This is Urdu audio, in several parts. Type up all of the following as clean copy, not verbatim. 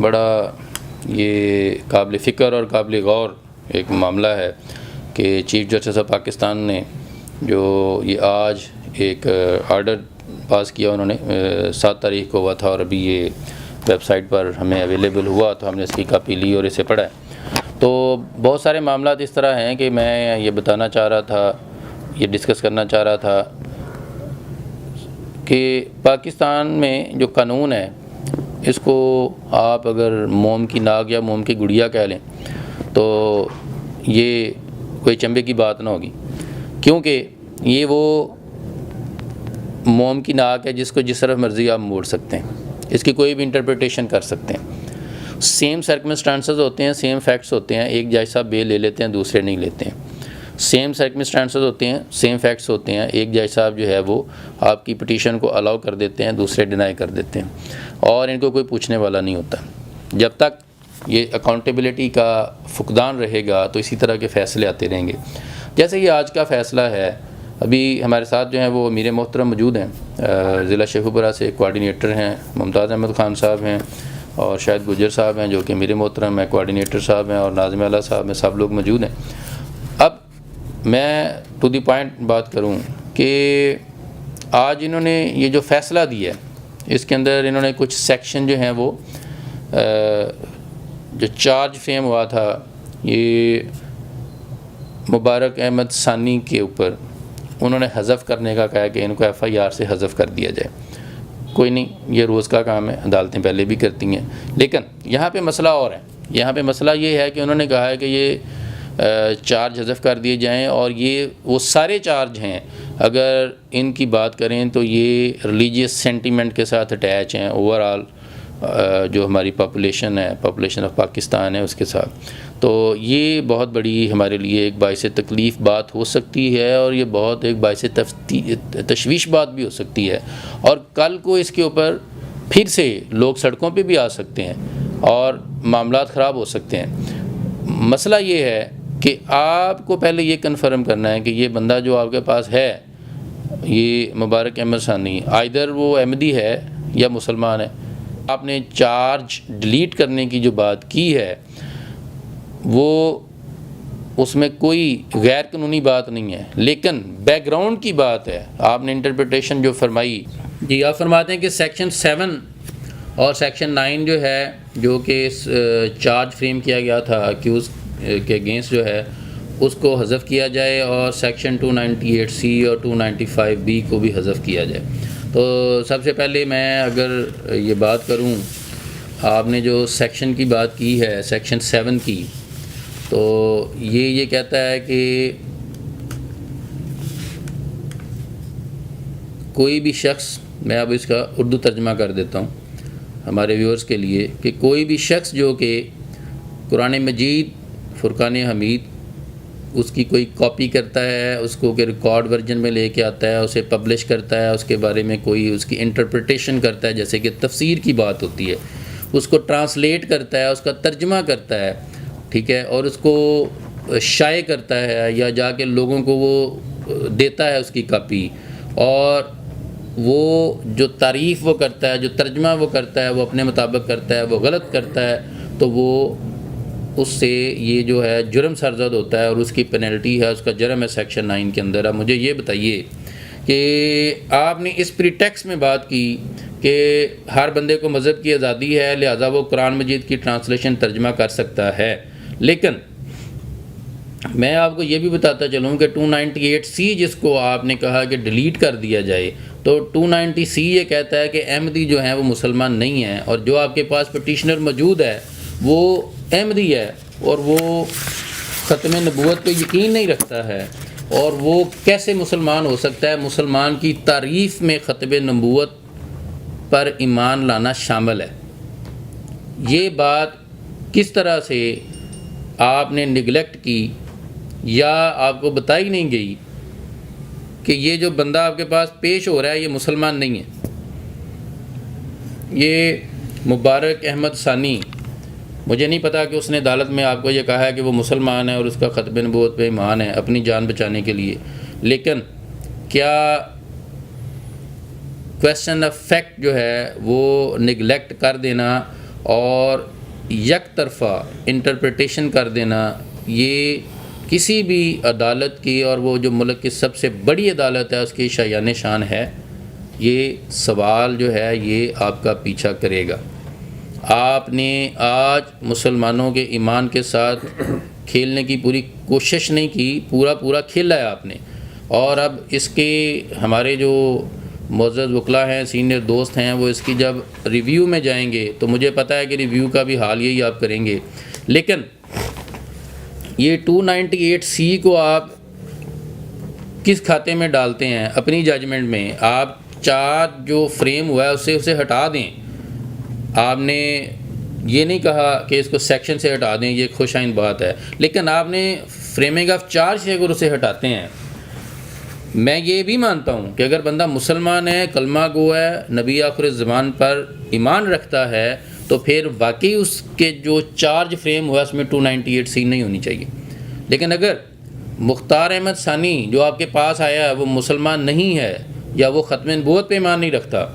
بڑا یہ قابل فکر اور قابل غور ایک معاملہ ہے کہ چیف جسٹس آف پاکستان نے جو یہ آج ایک آرڈر پاس کیا، انہوں نے 7 تاریخ کو ہوا تھا اور ابھی یہ ویب سائٹ پر ہمیں اویلیبل ہوا تو ہم نے اس کی کاپی لی اور اسے پڑھا ہے۔ تو بہت سارے معاملات اس طرح ہیں کہ میں یہ بتانا چاہ رہا تھا، یہ ڈسکس کرنا چاہ رہا تھا کہ پاکستان میں جو قانون ہے اس کو آپ اگر موم کی ناک یا موم کی گڑیا کہہ لیں تو یہ کوئی چنبے کی بات نہ ہوگی، کیونکہ یہ وہ موم کی ناک ہے جس کو جس طرف مرضی آپ موڑ سکتے ہیں، اس کی کوئی بھی انٹرپریٹیشن کر سکتے ہیں۔ سیم سرکمسٹانسز ہوتے ہیں، سیم فیکٹس ہوتے ہیں، ایک جج صاحب بیل لے لیتے ہیں، دوسرے نہیں لیتے ہیں۔ سیم سرکمسٹانسز ہوتے ہیں، سیم فیکٹس ہوتے ہیں، ایک جج صاحب جو ہے وہ آپ کی پٹیشن کو الاؤ کر دیتے ہیں، دوسرے ڈینائی کر دیتے ہیں، اور ان کو کوئی پوچھنے والا نہیں ہوتا۔ جب تک یہ اکاؤنٹیبلٹی کا فقدان رہے گا تو اسی طرح کے فیصلے آتے رہیں گے۔ جیسے یہ آج کا فیصلہ ہے، ابھی ہمارے ساتھ جو ہیں وہ امیر محترم موجود ہیں، ضلع شیخوپورہ سے کوآرڈینیٹر ہیں، ممتاز احمد خان صاحب ہیں، اور شاید گجر صاحب ہیں جو کہ امیر محترم ہیں، کوآرڈینیٹر صاحب ہیں، اور ناظم اعلیٰ صاحب ہیں، سب لوگ موجود ہیں۔ اب میں ٹو دی پوائنٹ بات کروں کہ آج انہوں نے یہ جو فیصلہ دیا ہے اس کے اندر انہوں نے کچھ سیکشن جو ہیں وہ جو چارج فریم ہوا تھا یہ مبارک احمد ثانی کے اوپر، انہوں نے حذف کرنے کا کہا کہ ان کو ایف آئی آر سے حذف کر دیا جائے۔ کوئی نہیں، یہ روز کا کام ہے، عدالتیں پہلے بھی کرتی ہیں، لیکن یہاں پہ مسئلہ اور ہے۔ یہاں پہ مسئلہ یہ ہے کہ انہوں نے کہا ہے کہ یہ چارج حذف کر دیے جائیں، اور یہ وہ سارے چارج ہیں اگر ان کی بات کریں تو یہ ریلیجیس سینٹیمنٹ کے ساتھ اٹیچ ہیں اوورآل جو ہماری پاپولیشن ہے، پاپولیشن آف پاکستان ہے، اس کے ساتھ۔ تو یہ بہت بڑی ہمارے لیے ایک باعث تکلیف بات ہو سکتی ہے، اور یہ بہت ایک باعث تشویش بات بھی ہو سکتی ہے، اور کل کو اس کے اوپر پھر سے لوگ سڑکوں پہ بھی آ سکتے ہیں اور معاملات خراب ہو سکتے ہیں۔ مسئلہ یہ ہے کہ آپ کو پہلے یہ کنفرم کرنا ہے کہ یہ بندہ جو آپ کے پاس ہے، یہ مبارک احمد ثانی، آئدر وہ احمدی ہے یا مسلمان ہے۔ آپ نے چارج ڈیلیٹ کرنے کی جو بات کی ہے وہ اس میں کوئی غیر قانونی بات نہیں ہے، لیکن بیک گراؤنڈ کی بات ہے۔ آپ نے انٹرپریٹیشن جو فرمائی، جی آپ فرماتے ہیں کہ سیکشن 7 اور سیکشن 9 جو ہے جو کہ چارج فریم کیا گیا تھا اکیوز کے اگینسٹ جو ہے اس کو حذف کیا جائے، اور سیکشن 298C اور 295B کو بھی حذف کیا جائے۔ تو سب سے پہلے میں اگر یہ بات کروں، آپ نے جو سیکشن کی بات کی ہے سیکشن 7 کی، تو یہ کہتا ہے کہ کوئی بھی شخص، میں اب اس کا اردو ترجمہ کر دیتا ہوں ہمارے ویورز کے لیے، کہ کوئی بھی شخص جو کہ قرآن مجید فرقان حمید اس کی کوئی کاپی کرتا ہے، اس کو کہ ریکارڈ ورژن میں لے کے آتا ہے، اسے پبلش کرتا ہے، اس کے بارے میں کوئی اس کی انٹرپریٹیشن کرتا ہے، جیسے کہ تفسیر کی بات ہوتی ہے، اس کو ٹرانسلیٹ کرتا ہے، اس کا ترجمہ کرتا ہے، ٹھیک ہے، اور اس کو شائع کرتا ہے یا جا کے لوگوں کو وہ دیتا ہے اس کی کاپی، اور وہ جو تعریف وہ کرتا ہے، جو ترجمہ وہ کرتا ہے، وہ اپنے مطابق کرتا ہے، وہ غلط کرتا ہے، تو وہ اس سے یہ جو ہے جرم سرزد ہوتا ہے، اور اس کی پینلٹی ہے، اس کا جرم ہے سیکشن 9 کے اندر۔ اب مجھے یہ بتائیے کہ آپ نے اس پریٹیکسٹ میں بات کی کہ ہر بندے کو مذہب کی آزادی ہے، لہٰذا وہ قرآن مجید کی ٹرانسلیشن ترجمہ کر سکتا ہے، لیکن میں آپ کو یہ بھی بتاتا چلوں کہ 298C جس کو آپ نے کہا کہ ڈیلیٹ کر دیا جائے، تو 290C یہ کہتا ہے کہ احمدی جو ہیں وہ مسلمان نہیں ہیں، اور جو آپ کے پاس پٹیشنر موجود ہے وہ احمدی ہے، اور وہ ختم نبوت پہ یقین نہیں رکھتا ہے، اور وہ کیسے مسلمان ہو سکتا ہے؟ مسلمان کی تعریف میں ختم نبوت پر ایمان لانا شامل ہے۔ یہ بات کس طرح سے آپ نے نگلیکٹ کی یا آپ کو بتائی نہیں گئی کہ یہ جو بندہ آپ کے پاس پیش ہو رہا ہے یہ مسلمان نہیں ہے؟ یہ مبارک احمد ثانی، مجھے نہیں پتا کہ اس نے عدالت میں آپ کو یہ کہا ہے کہ وہ مسلمان ہے اور اس کا ختم نبوت پہ ایمان ہے اپنی جان بچانے کے لیے، لیکن کیا کویسچن آف فیکٹ جو ہے وہ نگلیکٹ کر دینا اور یک طرفہ انٹرپریٹیشن کر دینا یہ کسی بھی عدالت کی، اور وہ جو ملک کی سب سے بڑی عدالت ہے، اس کی شایان شان ہے. یہ سوال جو ہے یہ آپ کا پیچھا کرے گا. آپ نے آج مسلمانوں کے ایمان کے ساتھ کھیلنے کی پوری کوشش نہیں کی، پورا کھیلا ہے آپ نے. اور اب اس کے ہمارے جو معزز وکلاء ہیں، سینئر دوست ہیں، وہ اس کی جب ریویو میں جائیں گے تو مجھے پتہ ہے کہ ریویو کا بھی حال یہی آپ کریں گے. لیکن یہ 298C کو آپ کس کھاتے میں ڈالتے ہیں اپنی ججمنٹ میں؟ آپ چارج جو فریم ہوا ہے اسے ہٹا دیں. آپ نے یہ نہیں کہا کہ اس کو سیکشن سے ہٹا دیں، یہ خوش آئند بات ہے، لیکن آپ نے فریمنگ آف چارج سے اگر اسے ہٹاتے ہیں. میں یہ بھی مانتا ہوں کہ اگر بندہ مسلمان ہے، کلمہ گو ہے، نبی آخر الزمان پر ایمان رکھتا ہے، تو پھر واقعی اس کے جو چارج فریم ہوا اس میں 298C نہیں ہونی چاہیے. لیکن اگر مختار احمد ثانی جو آپ کے پاس آیا ہے وہ مسلمان نہیں ہے یا وہ ختم نبوت پہ ایمان نہیں رکھتا،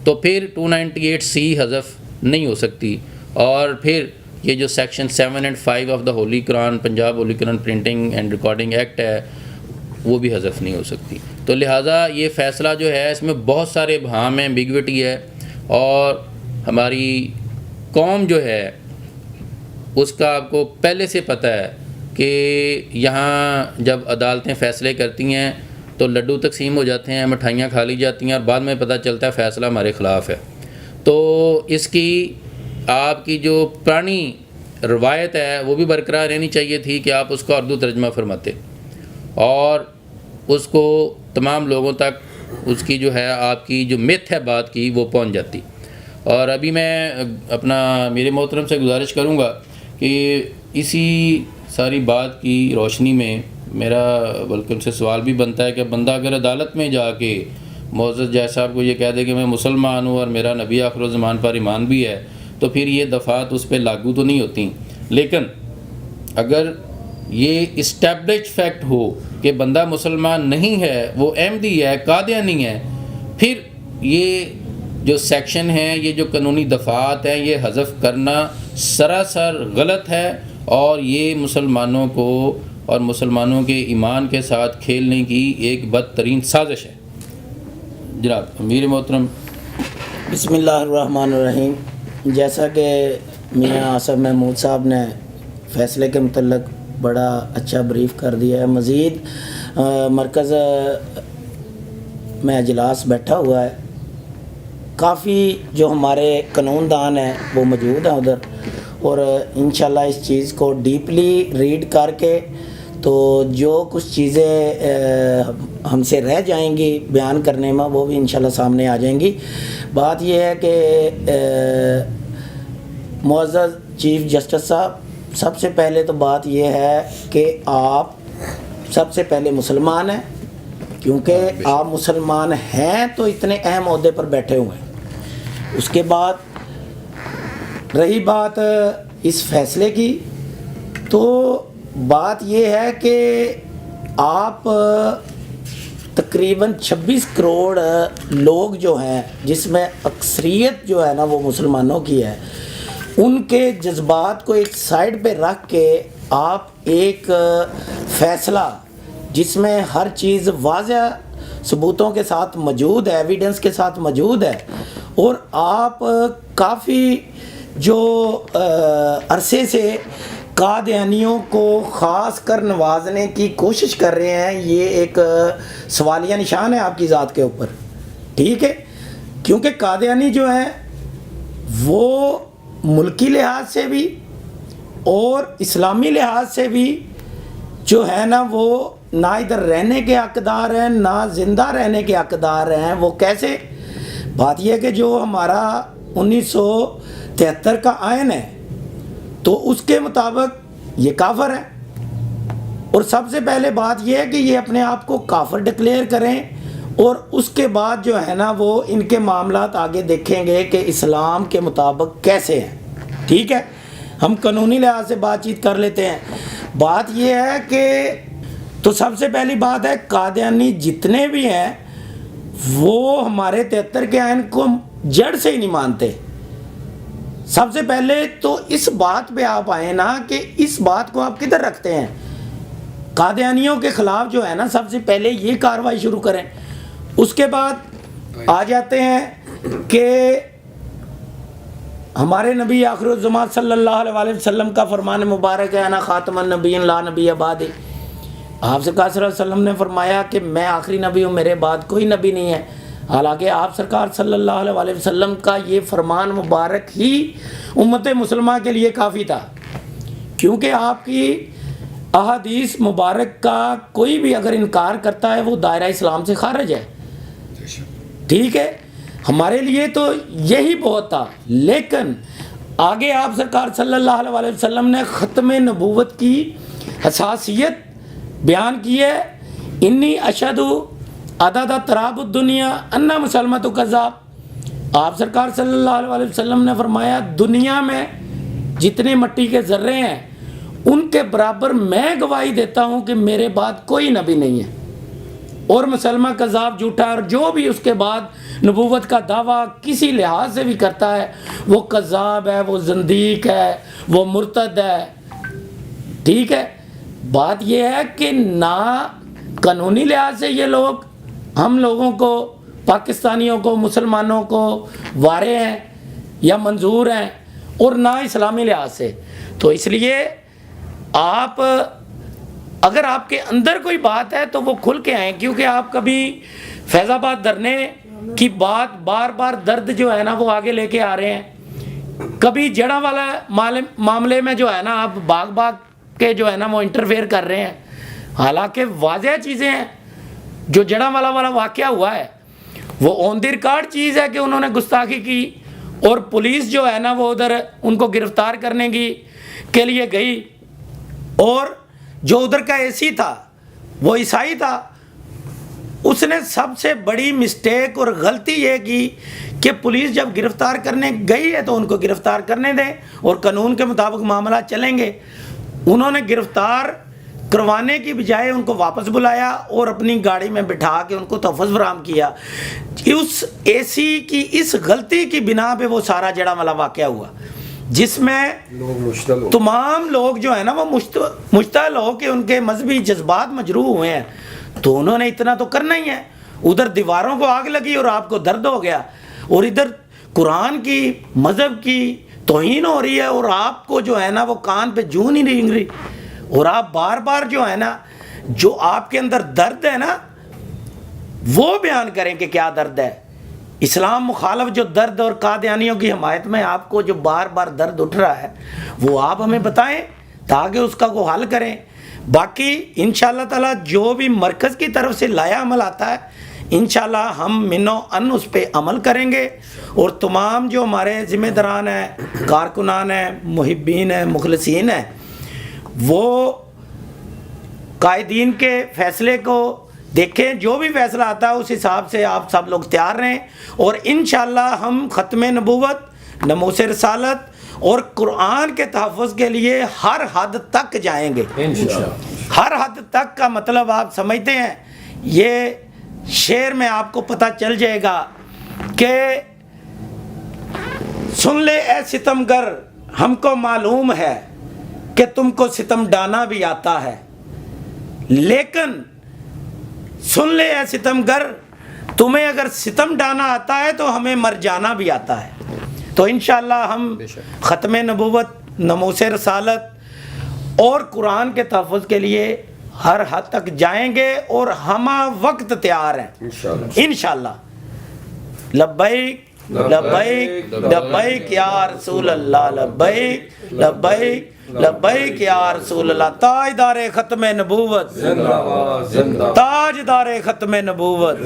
تو پھر 298C حذف نہیں ہو سکتی. اور پھر یہ جو section 7 and 5 of the holy Quran, Punjab holy Quran printing and recording act ہے، وہ بھی حذف نہیں ہو سکتی. تو لہٰذا یہ فیصلہ جو ہے اس میں بہت سارے ابہام ہیں، ایمبیگوٹی ہے، اور ہماری قوم جو ہے اس کا آپ کو پہلے سے پتہ ہے کہ یہاں جب عدالتیں فیصلے کرتی ہیں تو لڈو تقسیم ہو جاتے ہیں، مٹھائیاں کھا لی جاتی ہیں، اور بعد میں پتہ چلتا ہے فیصلہ ہمارے خلاف ہے. تو اس کی آپ کی جو پرانی روایت ہے وہ بھی برقرار رہنی چاہیے تھی کہ آپ اس کا اردو ترجمہ فرماتے اور اس کو تمام لوگوں تک اس کی جو ہے آپ کی جو مت ہے بات کی وہ پہنچ جاتی. اور ابھی میں میرے محترم سے گزارش کروں گا کہ اسی ساری بات کی روشنی میں میرا بلکہ ان سے سوال بھی بنتا ہے کہ بندہ اگر عدالت میں جا کے معزز جج صاحب کو یہ کہہ دے کہ میں مسلمان ہوں اور میرا نبی آخر الزمان پر ایمان بھی ہے، تو پھر یہ دفعات اس پہ لاگو تو نہیں ہوتی. لیکن اگر یہ اسٹیبلش فیکٹ ہو کہ بندہ مسلمان نہیں ہے، وہ احمدی ہے، قادیانی ہے، پھر یہ جو سیکشن ہیں، یہ جو قانونی دفعات ہیں، یہ حذف کرنا سراسر غلط ہے، اور یہ مسلمانوں کو اور مسلمانوں کے ایمان کے ساتھ کھیلنے کی ایک بدترین سازش ہے. جناب امیر محترم. بسم اللہ الرحمن الرحیم. جیسا کہ میاں آصف محمود صاحب نے فیصلے کے متعلق بڑا اچھا بریف کر دیا ہے، مزید مرکز میں اجلاس بیٹھا ہوا ہے، کافی جو ہمارے قانون دان ہیں وہ موجود ہیں ادھر، اور انشاءاللہ اس چیز کو ڈیپلی ریڈ کر کے تو جو کچھ چیزیں ہم سے رہ جائیں گی بیان کرنے میں وہ بھی انشاءاللہ سامنے آ جائیں گی. بات یہ ہے کہ معزز چیف جسٹس صاحب، سب سے پہلے تو بات یہ ہے کہ آپ سب سے پہلے مسلمان ہیں، کیونکہ آپ مسلمان ہیں تو اتنے اہم عہدے پر بیٹھے ہوئے ہیں. اس کے بعد رہی بات اس فیصلے کی، تو بات یہ ہے کہ آپ تقریباً 26 کروڑ لوگ جو ہیں، جس میں اکثریت جو ہے نا وہ مسلمانوں کی ہے، ان کے جذبات کو ایک سائڈ پہ رکھ کے آپ ایک فیصلہ جس میں ہر چیز واضح ثبوتوں کے ساتھ موجود ہے، ایویڈنس کے ساتھ موجود ہے، اور آپ کافی جو عرصے سے قادیانیوں کو خاص کر نوازنے کی کوشش کر رہے ہیں، یہ ایک سوالیہ نشان ہے آپ کی ذات کے اوپر. ٹھیک ہے، کیونکہ قادیانی جو ہیں وہ ملکی لحاظ سے بھی اور اسلامی لحاظ سے بھی جو ہے نا وہ نہ ادھر رہنے کے حقدار ہیں نہ زندہ رہنے کے حقدار ہیں. وہ کیسے؟ بات یہ ہے کہ جو ہمارا 1973 کا آئین ہے تو اس کے مطابق یہ کافر ہے، اور سب سے پہلے بات یہ ہے کہ یہ اپنے آپ کو کافر ڈکلیئر کریں، اور اس کے بعد جو ہے نا وہ ان کے معاملات آگے دیکھیں گے کہ اسلام کے مطابق کیسے ہیں. ٹھیک ہے، ہم قانونی لحاظ سے بات چیت کر لیتے ہیں. بات یہ ہے کہ تو سب سے پہلی بات ہے قادیانی جتنے بھی ہیں وہ ہمارے 73 کے آئین کو جڑ سے ہی نہیں مانتے. سب سے پہلے تو اس بات پہ آپ آئیں نا کہ اس بات کو آپ کدھر رکھتے ہیں. قادیانیوں کے خلاف جو ہے نا سب سے پہلے یہ کارروائی شروع کریں. اس کے بعد آ جاتے ہیں کہ ہمارے نبی آخر الزمان صلی اللہ علیہ وسلم کا فرمان مبارک ہے انا خاتم النبیین لا نبی بعدی. آپ سرکار صلی اللہ علیہ وسلم نے فرمایا کہ میں آخری نبی ہوں, میرے بعد کوئی نبی نہیں ہے. حالانکہ آپ سرکار صلی اللہ علیہ وسلم کا یہ فرمان مبارک ہی امت مسلمہ کے لیے کافی تھا, کیونکہ آپ کی احادیث مبارک کا کوئی بھی اگر انکار کرتا ہے وہ دائرہ اسلام سے خارج ہے. ٹھیک ہے, ہمارے لیے تو یہی بہت تھا. لیکن آگے آپ سرکار صلی اللہ علیہ وسلم نے ختم نبوت کی حساسیت بیان کی ہے. انی اشہد عدد تراب الدنیا انا مسلمۃ کذاب. آپ سرکار صلی اللہ علیہ وسلم نے فرمایا دنیا میں جتنے مٹی کے ذرے ہیں ان کے برابر میں گواہی دیتا ہوں کہ میرے بعد کوئی نبی نہیں ہے, اور مسلمہ کذاب جھوٹا, اور جو بھی اس کے بعد نبوت کا دعویٰ کسی لحاظ سے بھی کرتا ہے وہ کذاب ہے, وہ زندیق ہے, وہ مرتد ہے. ٹھیک ہے, بات یہ ہے کہ نہ قانونی لحاظ سے یہ لوگ ہم لوگوں کو, پاکستانیوں کو, مسلمانوں کو وارے ہیں یا منظور ہیں, اور نہ اسلامی لحاظ سے. تو اس لیے آپ اگر آپ کے اندر کوئی بات ہے تو وہ کھل کے آئیں, کیونکہ آپ کبھی فیض آباد دھرنے کی بات بار بار درد جو ہے نا وہ آگے لے کے آ رہے ہیں, کبھی جڑا والا معاملے میں جو ہے نا آپ باغ کے جو ہے نا وہ انٹرفیئر کر رہے ہیں. حالانکہ واضح چیزیں ہیں. جو جڑا والا واقعہ ہوا ہے وہ آن دی ریکارڈ چیز ہے کہ انہوں نے گستاخی کی, اور پولیس جو ہے نا وہ ادھر ان کو گرفتار کرنے کے لیے گئی, اور جو ادھر کا اے سی تھا وہ عیسائی تھا. اس نے سب سے بڑی مسٹیک اور غلطی یہ کی کہ پولیس جب گرفتار کرنے گئی ہے تو ان کو گرفتار کرنے دیں اور قانون کے مطابق معاملات چلیں گے. انہوں نے گرفتار کروانے کی بجائے ان کو واپس بلایا اور اپنی گاڑی میں بٹھا کے ان کو تحفظ فراہم کیا. اس اے سی کی اس غلطی کی بنا پہ وہ سارا جڑا والا واقعہ ہوا, جس میں تمام لوگ جو ہے نا وہ مشتعل ہو کے ان کے مذہبی جذبات مجروح ہوئے ہیں. تو انہوں نے اتنا تو کرنا ہی ہے. ادھر دیواروں کو آگ لگی اور آپ کو درد ہو گیا, اور ادھر قرآن کی مذہب کی توہین ہو رہی ہے, اور آپ کو جو ہے نا وہ کان پہ جون ہی نہیں رہی, اور آپ بار بار جو ہے نا جو آپ کے اندر درد ہے نا وہ بیان کریں کہ کیا درد ہے. اسلام مخالف جو درد اور قادیانیوں کی حمایت میں آپ کو جو بار بار درد اٹھ رہا ہے وہ آپ ہمیں بتائیں تاکہ اس کا کو حل کریں. باقی انشاءاللہ تعالی جو بھی مرکز کی طرف سے لایا عمل آتا ہے انشاءاللہ ہم منو ان اس پہ عمل کریں گے, اور تمام جو ہمارے ذمہ داران ہیں, کارکنان ہیں, محبین ہیں, مخلصین ہیں, وہ قائدین کے فیصلے کو دیکھیں. جو بھی فیصلہ آتا ہے اس حساب سے آپ سب لوگ تیار رہیں, اور انشاءاللہ ہم ختم نبوت, ناموس رسالت اور قرآن کے تحفظ کے لیے ہر حد تک جائیں گے. ہر حد تک کا مطلب آپ سمجھتے ہیں, یہ شعر میں آپ کو پتہ چل جائے گا کہ سن لے اے ستمگر ہم کو معلوم ہے کہ تم کو ستم ڈانا بھی آتا ہے, لیکن سن لے اے ستمگر تمہیں اگر ستم ڈانا آتا ہے تو ہمیں مر جانا بھی آتا ہے. تو انشاءاللہ ہم ختم نبوت, ناموس رسالت اور قرآن کے تحفظ کے لیے ہر حد تک جائیں گے, اور ہم وقت تیار ہیں انشاءاللہ. لبیک لبیک لبیک یا رسول اللہ, لبیک لبیک لبیک یا رسول اللہ. تاجدار ختم نبوت, تاجدار ختم نبوت.